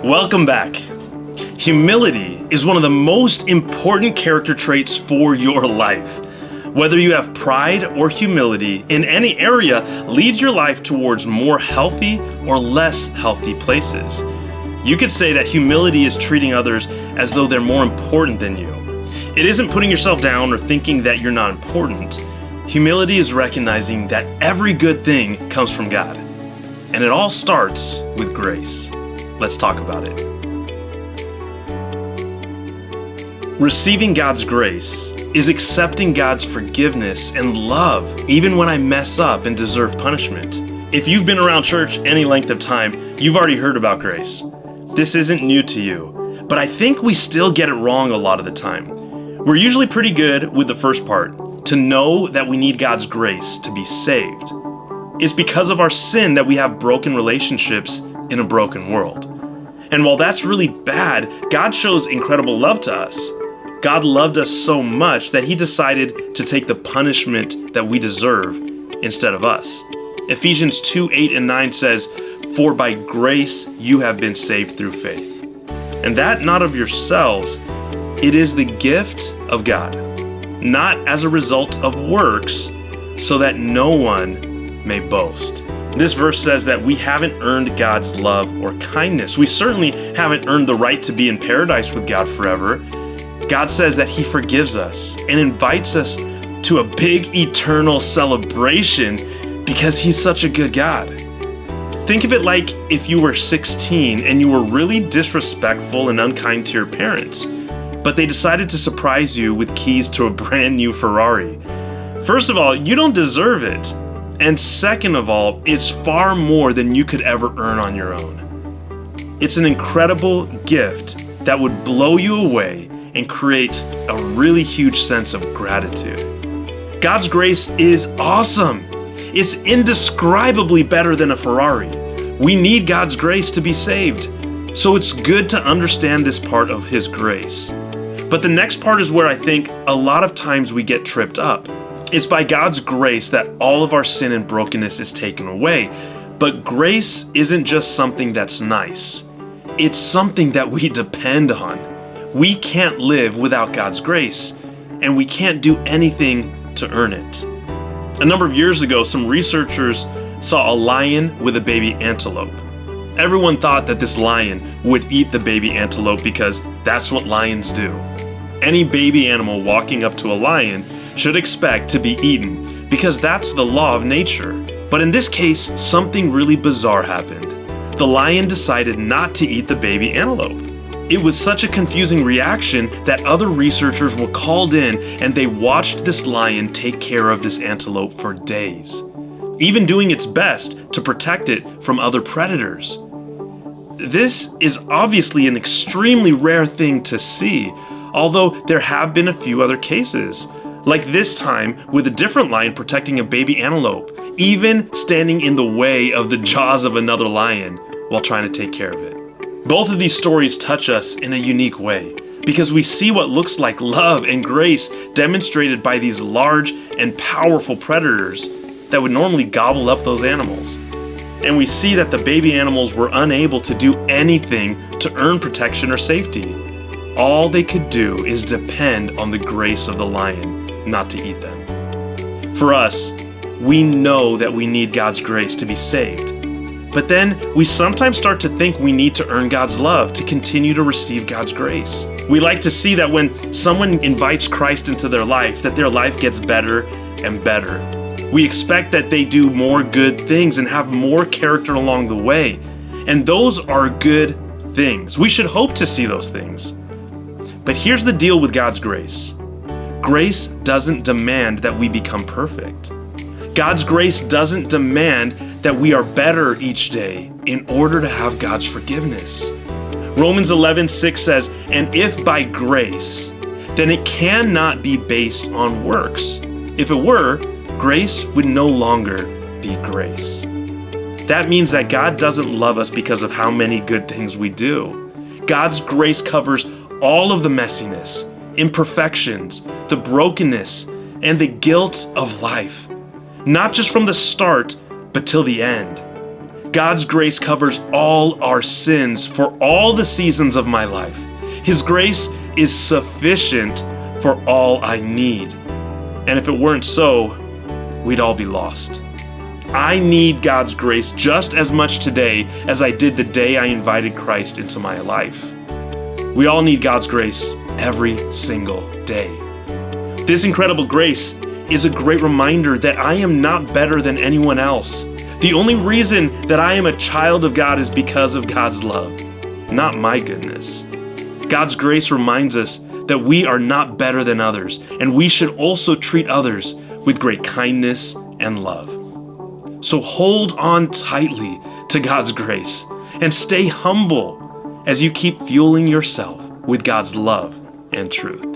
Welcome back. Humility is one of the most important character traits for your life. Whether you have pride or humility in any area, lead your life towards more healthy or less healthy places. You could say that humility is treating others as though they're more important than you. It isn't putting yourself down or thinking that you're not important. Humility is recognizing that every good thing comes from God. And it all starts with grace. Let's talk about it. Receiving God's grace is accepting God's forgiveness and love, even when I mess up and deserve punishment. If you've been around church any length of time, you've already heard about grace. This isn't new to you, but I think we still get it wrong a lot of the time. We're usually pretty good with the first part, to know that we need God's grace to be saved. It's because of our sin that we have broken relationships in a broken world. And while that's really bad, God shows incredible love to us. God loved us so much that He decided to take the punishment that we deserve instead of us. Ephesians 2:8-9 says, "For by grace you have been saved through faith. And that not of yourselves, it is the gift of God, not as a result of works, so that no one may boast." This verse says that we haven't earned God's love or kindness. We certainly haven't earned the right to be in paradise with God forever. God says that He forgives us and invites us to a big eternal celebration because He's such a good God. Think of it like if you were 16 and you were really disrespectful and unkind to your parents, but they decided to surprise you with keys to a brand new Ferrari. First of all, you don't deserve it. And second of all, it's far more than you could ever earn on your own. It's an incredible gift that would blow you away and create a really huge sense of gratitude. God's grace is awesome. It's indescribably better than a Ferrari. We need God's grace to be saved. So it's good to understand this part of His grace. But the next part is where I think a lot of times we get tripped up. It's by God's grace that all of our sin and brokenness is taken away. But grace isn't just something that's nice. It's something that we depend on. We can't live without God's grace, and we can't do anything to earn it. A number of years ago, some researchers saw a lion with a baby antelope. Everyone thought that this lion would eat the baby antelope because that's what lions do. Any baby animal walking up to a lion should expect to be eaten because that's the law of nature. But in this case, something really bizarre happened. The lion decided not to eat the baby antelope. It was such a confusing reaction that other researchers were called in and they watched this lion take care of this antelope for days, even doing its best to protect it from other predators. This is obviously an extremely rare thing to see, although there have been a few other cases. Like this time with a different lion protecting a baby antelope, even standing in the way of the jaws of another lion while trying to take care of it. Both of these stories touch us in a unique way because we see what looks like love and grace demonstrated by these large and powerful predators that would normally gobble up those animals. And we see that the baby animals were unable to do anything to earn protection or safety. All they could do is depend on the grace of the lion not to eat them. For us, we know that we need God's grace to be saved. But then we sometimes start to think we need to earn God's love to continue to receive God's grace. We like to see that when someone invites Christ into their life, that their life gets better and better. We expect that they do more good things and have more character along the way. And those are good things. We should hope to see those things. But here's the deal with God's grace. Grace doesn't demand that we become perfect. God's grace doesn't demand that we are better each day in order to have God's forgiveness. Romans 11:6 says, "And if by grace, then it cannot be based on works. If it were, grace would no longer be grace." That means that God doesn't love us because of how many good things we do. God's grace covers all of the messiness, imperfections, the brokenness, and the guilt of life. Not just from the start, but till the end. God's grace covers all our sins for all the seasons of my life. His grace is sufficient for all I need. And if it weren't so, we'd all be lost. I need God's grace just as much today as I did the day I invited Christ into my life. We all need God's grace every single day. This incredible grace is a great reminder that I am not better than anyone else. The only reason that I am a child of God is because of God's love, not my goodness. God's grace reminds us that we are not better than others, and we should also treat others with great kindness and love. So hold on tightly to God's grace and stay humble as you keep fueling yourself with God's love and truth.